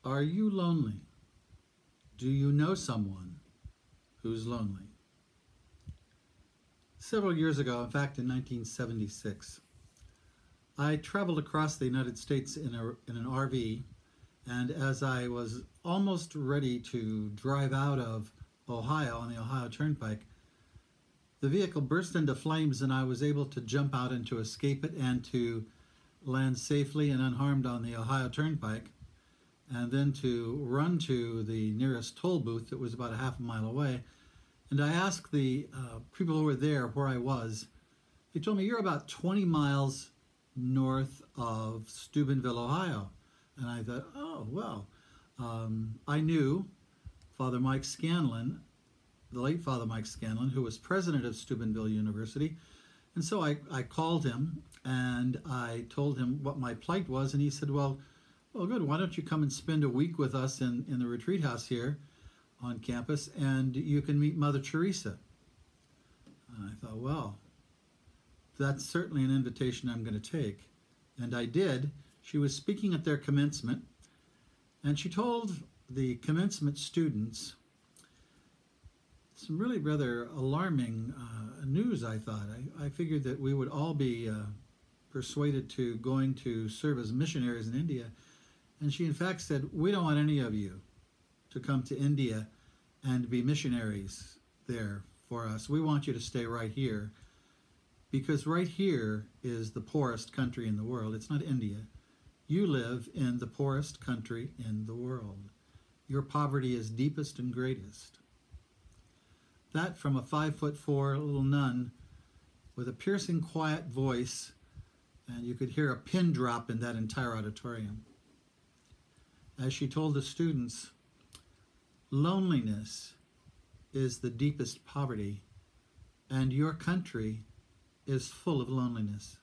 Are you lonely? Do you know someone who's lonely? Several years ago, in fact in 1976, I traveled across the United States in an RV, and as I was almost ready to drive out of Ohio on the Ohio Turnpike, the vehicle burst into flames and I was able to jump out and to escape it and to land safely and unharmed on the Ohio Turnpike, and then to run to the nearest toll booth that was about a half a mile away. And I asked the people who were there where I was. They told me, "You're about 20 miles north of Steubenville, Ohio." And I thought, oh, well, I knew Father Mike Scanlon, the late Father Mike Scanlon, who was president of Steubenville University. And so I called him and I told him what my plight was. And he said, well, good. Why don't you come and spend a week with us in the retreat house here on campus, and you can meet Mother Teresa. And I thought, well, that's certainly an invitation I'm going to take. And I did. She was speaking at their commencement, and she told the commencement students some really rather alarming news, I thought. I figured that we would all be persuaded to going to serve as missionaries in India. And she in fact said, "We don't want any of you to come to India and be missionaries there for us. We want you to stay right here, because right here is the poorest country in the world. It's not India. You live in the poorest country in the world. Your poverty is deepest and greatest." That from a 5'4" little nun with a piercing quiet voice, and you could hear a pin drop in that entire auditorium. As she told the students, loneliness is the deepest poverty, and your country is full of loneliness.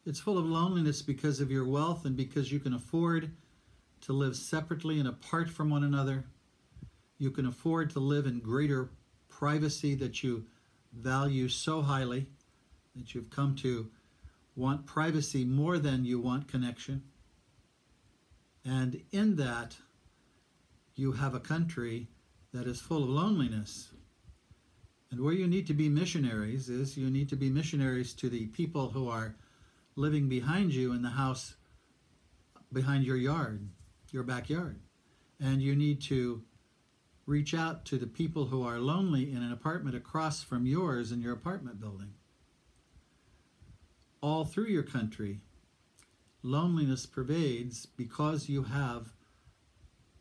It's full of loneliness because of your wealth and because you can afford to live separately and apart from one another. You can afford to live in greater privacy that you value so highly, that you've come to want privacy more than you want connection. And in that, you have a country that is full of loneliness. And where you need to be missionaries is you need to be missionaries to the people who are living behind you in the house behind your yard, your backyard. And you need to reach out to the people who are lonely in an apartment across from yours in your apartment building. All through your country, loneliness pervades because you have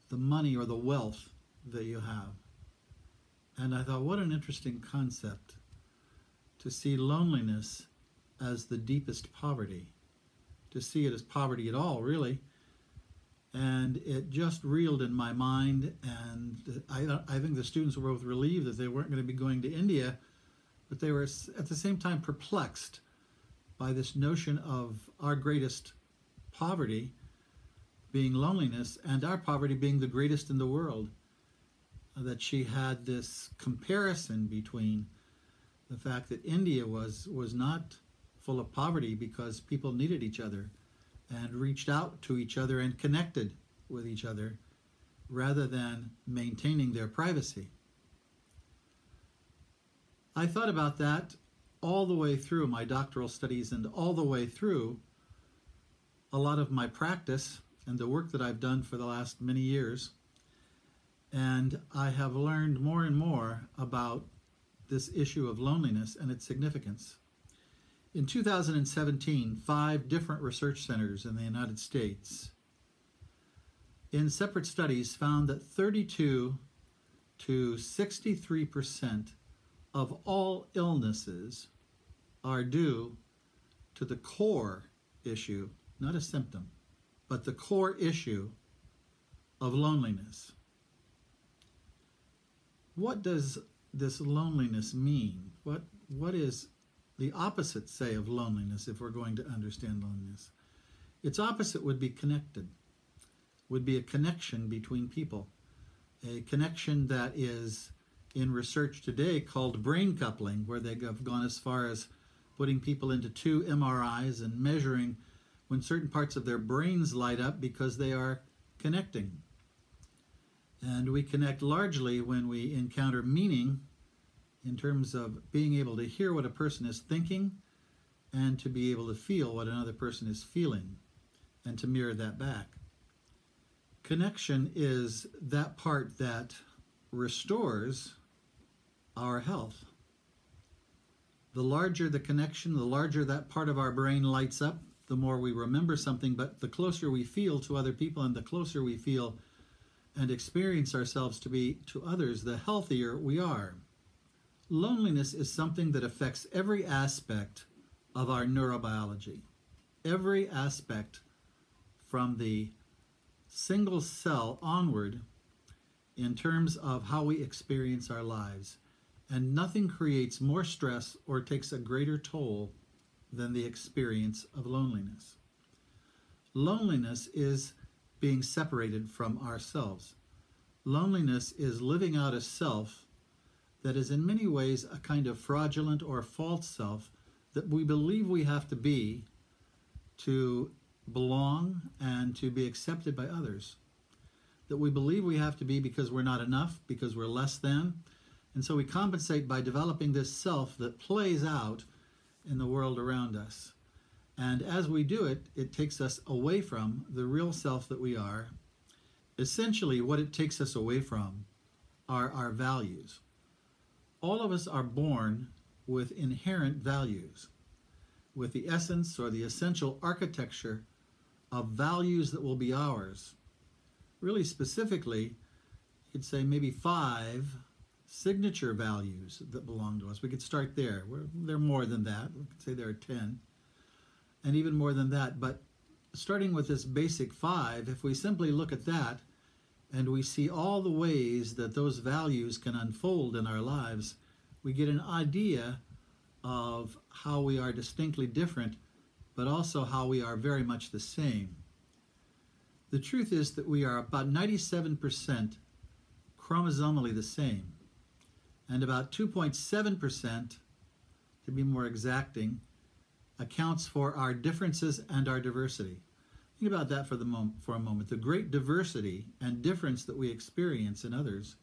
the money or the wealth that you have. And I thought, what an interesting concept to see loneliness as the deepest poverty, to see it as poverty at all, really. And it just reeled in my mind, and I think the students were both relieved that they weren't going to be going to India, but they were at the same time perplexed by this notion of our greatest poverty being loneliness and our poverty being the greatest in the world. That she had this comparison between the fact that India was not full of poverty because people needed each other and reached out to each other and connected with each other rather than maintaining their privacy. I thought about that all the way through my doctoral studies and all the way through a lot of my practice and the work that I've done for the last many years. And I have learned more and more about this issue of loneliness and its significance. In 2017, 5 different research centers in the United States, in separate studies, found that 32 to 63% of all illnesses are due to the core issue, not a symptom, but the core issue of loneliness. What does this loneliness mean? What is the opposite, say, of loneliness if we're going to understand loneliness? Its opposite would be connected, would be a connection between people, a connection that is in research today called brain coupling, where they have gone as far as putting people into 2 MRIs and measuring when certain parts of their brains light up because they are connecting. And we connect largely when we encounter meaning in terms of being able to hear what a person is thinking and to be able to feel what another person is feeling and to mirror that back. Connection is that part that restores our health. The larger the connection, the larger that part of our brain lights up, the more we remember something, but the closer we feel to other people and the closer we feel and experience ourselves to be to others, the healthier we are. Loneliness is something that affects every aspect of our neurobiology. Every aspect from the single cell onward in terms of how we experience our lives. And nothing creates more stress or takes a greater toll than the experience of loneliness. Loneliness is being separated from ourselves. Loneliness is living out a self that is in many ways a kind of fraudulent or false self that we believe we have to be to belong and to be accepted by others. That we believe we have to be because we're not enough, because we're less than. And so we compensate by developing this self that plays out in the world around us. And as we do it, it takes us away from the real self that we are. Essentially, what it takes us away from are our values. All of us are born with inherent values, with the essence or the essential architecture of values that will be ours. Really specifically, you'd say maybe 5 signature values that belong to us. We could start there. There are more than that. We could say there are 10, and even more than that. But starting with this basic 5, if we simply look at that and we see all the ways that those values can unfold in our lives, we get an idea of how we are distinctly different, but also how we are very much the same. The truth is that we are about 97% chromosomally the same, and about 2.7%, to be more exacting, accounts for our differences and our diversity. Think about that for a moment. The great diversity and difference that we experience in others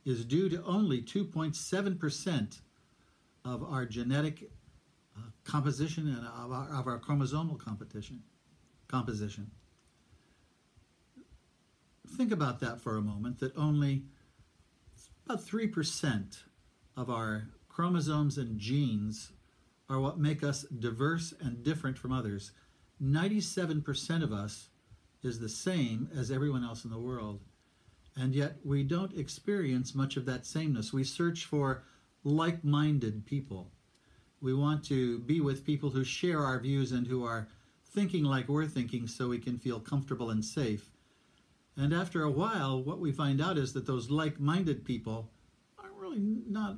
is due to only 2.7% of our genetic composition and of our chromosomal composition. Think about that for a moment, that only about 3% of our chromosomes and genes are what make us diverse and different from others. 97% of us is the same as everyone else in the world. And yet we don't experience much of that sameness. We search for like-minded people. We want to be with people who share our views and who are thinking like we're thinking so we can feel comfortable and safe. And after a while, what we find out is that those like-minded people are really not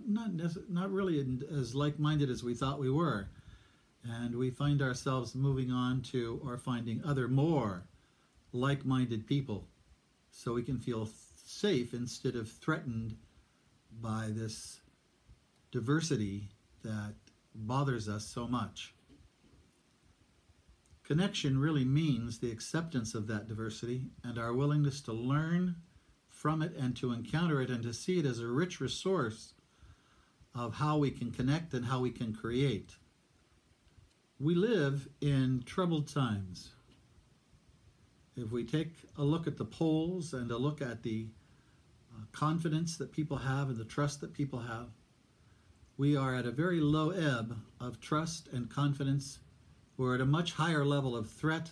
really as like-minded as we thought we were. And we find ourselves moving on to or finding other more like-minded people so we can feel safe instead of threatened by this diversity that bothers us so much. Connection really means the acceptance of that diversity and our willingness to learn from it and to encounter it and to see it as a rich resource of how we can connect and how we can create. We live in troubled times. If we take a look at the polls and a look at the confidence that people have and the trust that people have, we are at a very low ebb of trust and confidence. We're at a much higher level of threat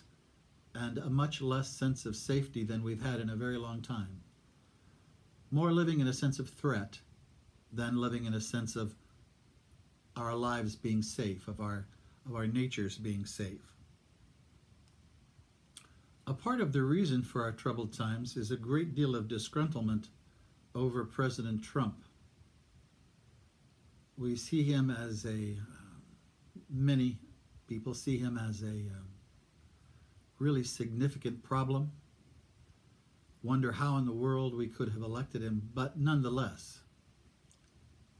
and a much less sense of safety than we've had in a very long time. More living in a sense of threat than living in a sense of our lives being safe, of our natures being safe. A part of the reason for our troubled times is a great deal of disgruntlement over President Trump. We see him as many people see him as a really significant problem. Wonder how in the world we could have elected him, but nonetheless,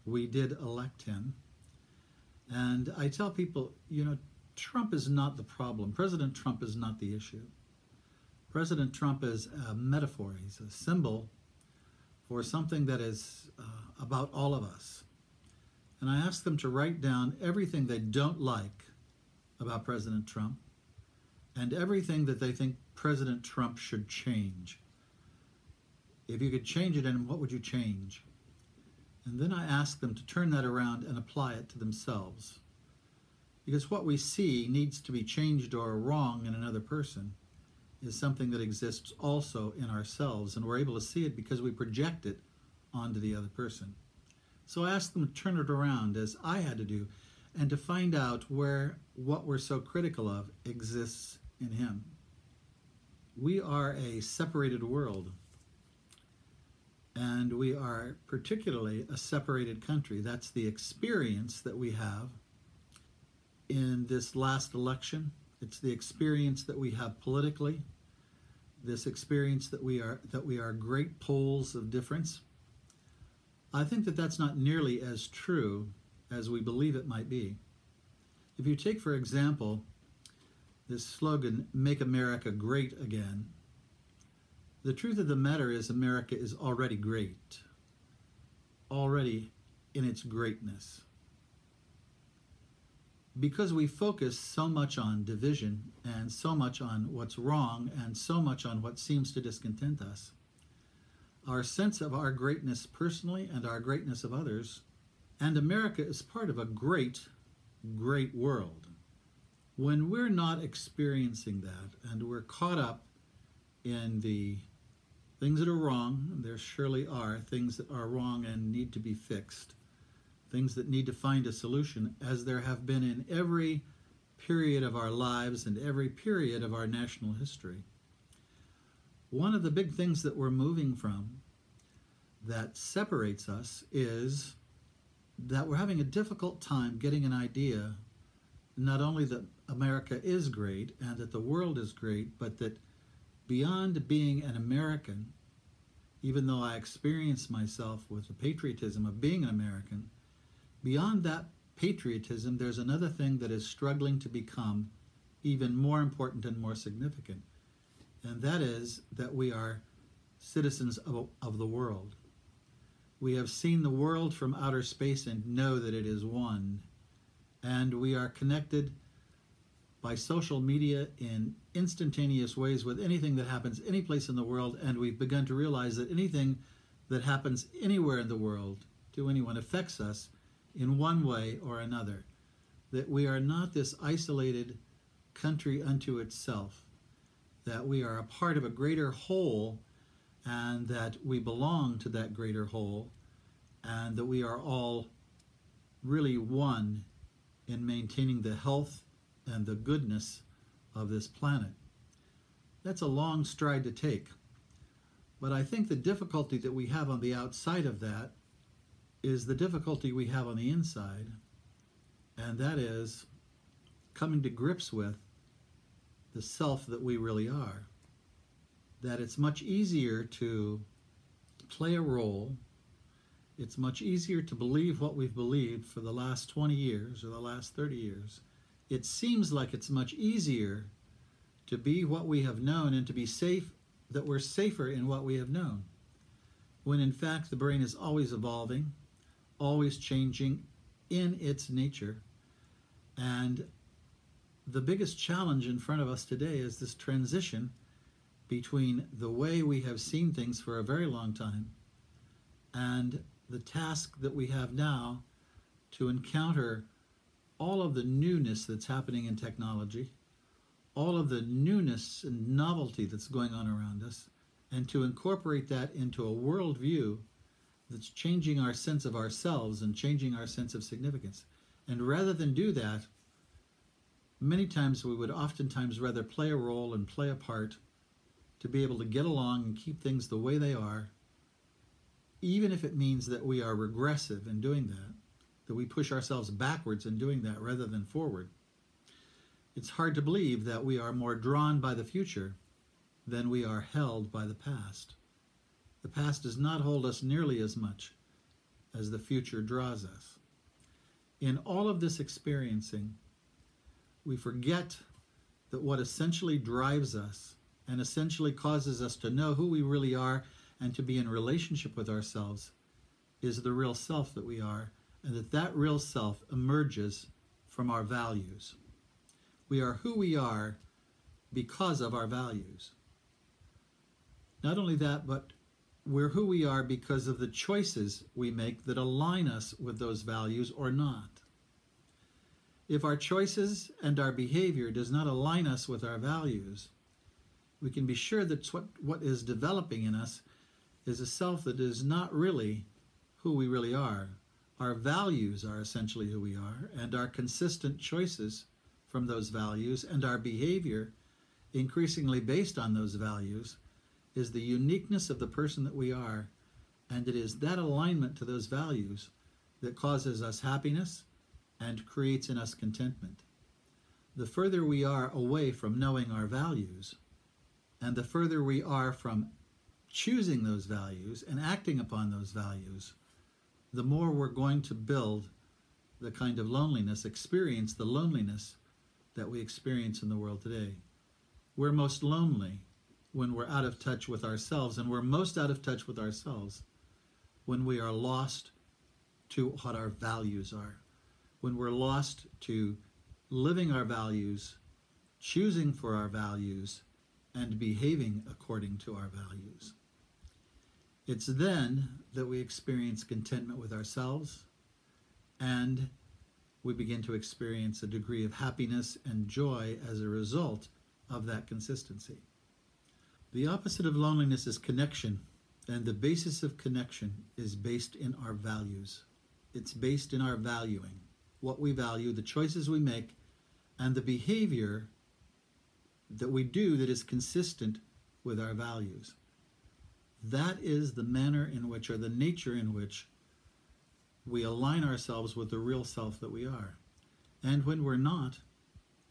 we did elect him. And I tell people, Trump is not the problem. President Trump is not the issue. President Trump is a metaphor. He's a symbol for something that is about all of us. And I asked them to write down everything they don't like about President Trump and everything that they think President Trump should change. If you could change it, and what would you change? And then I asked them to turn that around and apply it to themselves. Because what we see needs to be changed or wrong in another person is something that exists also in ourselves, and we're able to see it because we project it onto the other person. So I asked them to turn it around, as I had to do, and to find out where what we're so critical of exists in him. We are a separated world, and we are particularly a separated country. That's the experience that we have in this last election. It's the experience that we have politically, this experience that we are great poles of difference. I think that that's not nearly as true as we believe it might be. If you take, for example, this slogan, "Make America Great Again," the truth of the matter is America is already great, already in its greatness. Because we focus so much on division and so much on what's wrong and so much on what seems to discontent us, our sense of our greatness personally and our greatness of others, and America is part of a great, great world. When we're not experiencing that and we're caught up in the things that are wrong, and there surely are things that are wrong and need to be fixed, things that need to find a solution, as there have been in every period of our lives and every period of our national history. One of the big things that we're moving from that separates us is that we're having a difficult time getting an idea not only that America is great and that the world is great, but that beyond being an American, even though I experience myself with the patriotism of being an American, beyond that patriotism, there's another thing that is struggling to become even more important and more significant. And that is that we are citizens of the world. We have seen the world from outer space and know that it is one. And we are connected by social media in instantaneous ways with anything that happens any place in the world. And we've begun to realize that anything that happens anywhere in the world to anyone affects us in one way or another. That we are not this isolated country unto itself, that we are a part of a greater whole, and that we belong to that greater whole, and that we are all really one in maintaining the health and the goodness of this planet. That's a long stride to take, but I think the difficulty that we have on the outside of that is the difficulty we have on the inside, and that is coming to grips with the self that we really are. That it's much easier to play a role, it's much easier to believe what we've believed for the last 20 years or the last 30 years. It seems like it's much easier to be what we have known and to be safe, that we're safer in what we have known, when in fact the brain is always evolving, always changing in its nature. And the biggest challenge in front of us today is this transition between the way we have seen things for a very long time and the task that we have now to encounter all of the newness that's happening in technology, all of the newness and novelty that's going on around us, and to incorporate that into a worldview that's changing our sense of ourselves and changing our sense of significance. And rather than do that, many times we would oftentimes rather play a role and play a part to be able to get along and keep things the way they are, even if it means that we are regressive in doing that, that we push ourselves backwards in doing that rather than forward. It's hard to believe that we are more drawn by the future than we are held by the past. The past does not hold us nearly as much as the future draws us. In all of this experiencing, we forget that what essentially drives us and essentially causes us to know who we really are and to be in relationship with ourselves is the real self that we are, and that real self emerges from our values. We are who we are because of our values. Not only that, but we're who we are because of the choices we make that align us with those values or not. If our choices and our behavior does not align us with our values, we can be sure that what is developing in us is a self that is not really who we really are. Our values are essentially who we are, and our consistent choices from those values and our behavior, increasingly based on those values, is the uniqueness of the person that we are, and it is that alignment to those values that causes us happiness and creates in us contentment. The further we are away from knowing our values, and the further we are from choosing those values and acting upon those values, the more we're going to build the kind of loneliness, experience the loneliness that we experience in the world today. We're most lonely when we're out of touch with ourselves, and we're most out of touch with ourselves when we are lost to what our values are, when we're lost to living our values, choosing for our values, and behaving according to our values. It's then that we experience contentment with ourselves, and we begin to experience a degree of happiness and joy as a result of that consistency. The opposite of loneliness is connection, and the basis of connection is based in our values. It's based in our valuing, what we value, the choices we make, and the behavior that we do that is consistent with our values. That is the manner in which, or the nature in which, we align ourselves with the real self that we are. And when we're not,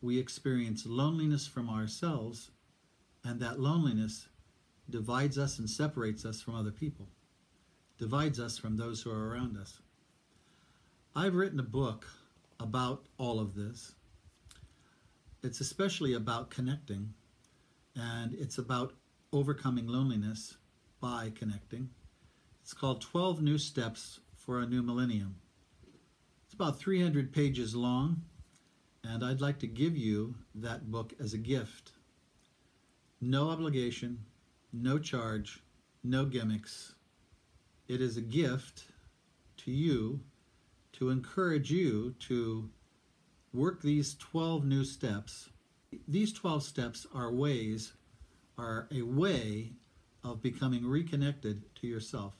we experience loneliness from ourselves, and that loneliness divides us and separates us from other people, divides us from those who are around us. I've written a book about all of this. It's especially about connecting, and it's about overcoming loneliness by connecting. It's called 12 New Steps for a New Millennium. It's about 300 pages long, and I'd like to give you that book as a gift. No obligation, no charge, no gimmicks. It is a gift to you to encourage you to work these 12 new steps. These 12 steps are a way of becoming reconnected to yourself.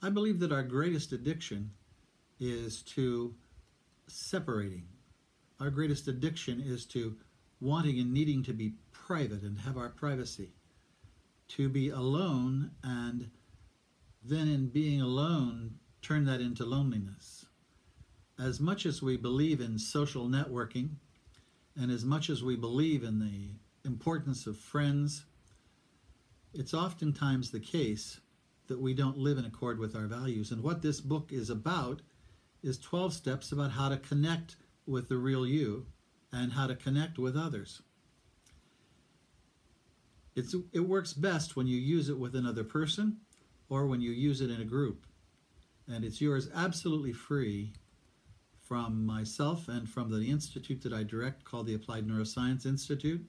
I believe that our greatest addiction is to separating. Our greatest addiction is to wanting and needing to be private and have our privacy, to be alone, and then in being alone, turn that into loneliness. As much as we believe in social networking, and as much as we believe in the importance of friends, it's oftentimes the case that we don't live in accord with our values. And what this book is about is 12 steps about how to connect with the real you and how to connect with others. It works best when you use it with another person or when you use it in a group. And it's yours absolutely free from myself and from the institute that I direct called the Applied Neuroscience Institute.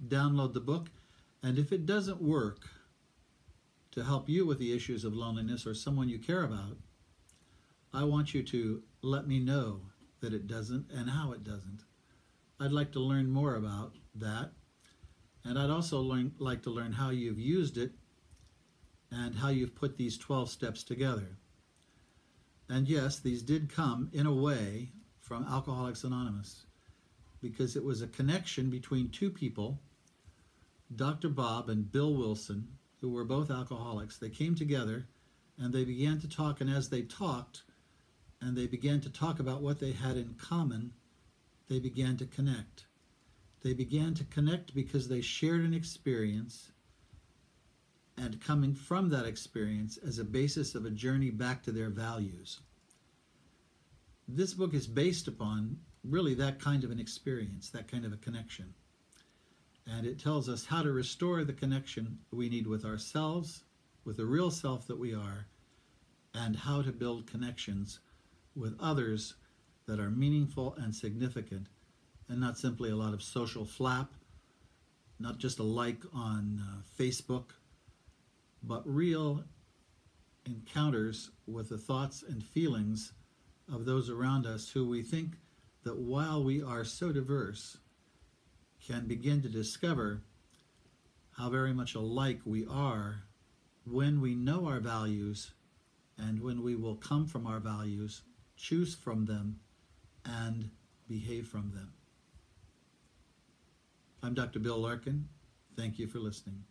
Download the book, and if it doesn't work to help you with the issues of loneliness or someone you care about, I want you to let me know that it doesn't and how it doesn't. I'd like to learn more about that, and I'd also like to learn how you've used it and how you've put these 12 steps together. And yes, these did come, in a way, from Alcoholics Anonymous, because it was a connection between two people, Dr. Bob and Bill Wilson, who were both alcoholics. They came together and they began to talk, and as they talked, and they began to talk about what they had in common, they began to connect. They began to connect because they shared an experience, and coming from that experience as a basis of a journey back to their values. This book is based upon really that kind of an experience, that kind of a connection. And it tells us how to restore the connection we need with ourselves, with the real self that we are, and how to build connections with others that are meaningful and significant, and not simply a lot of social flap, not just a like on Facebook, but real encounters with the thoughts and feelings of those around us who we think that while we are so diverse, can begin to discover how very much alike we are when we know our values and when we will come from our values, choose from them, and behave from them. I'm Dr. Bill Larkin. Thank you for listening.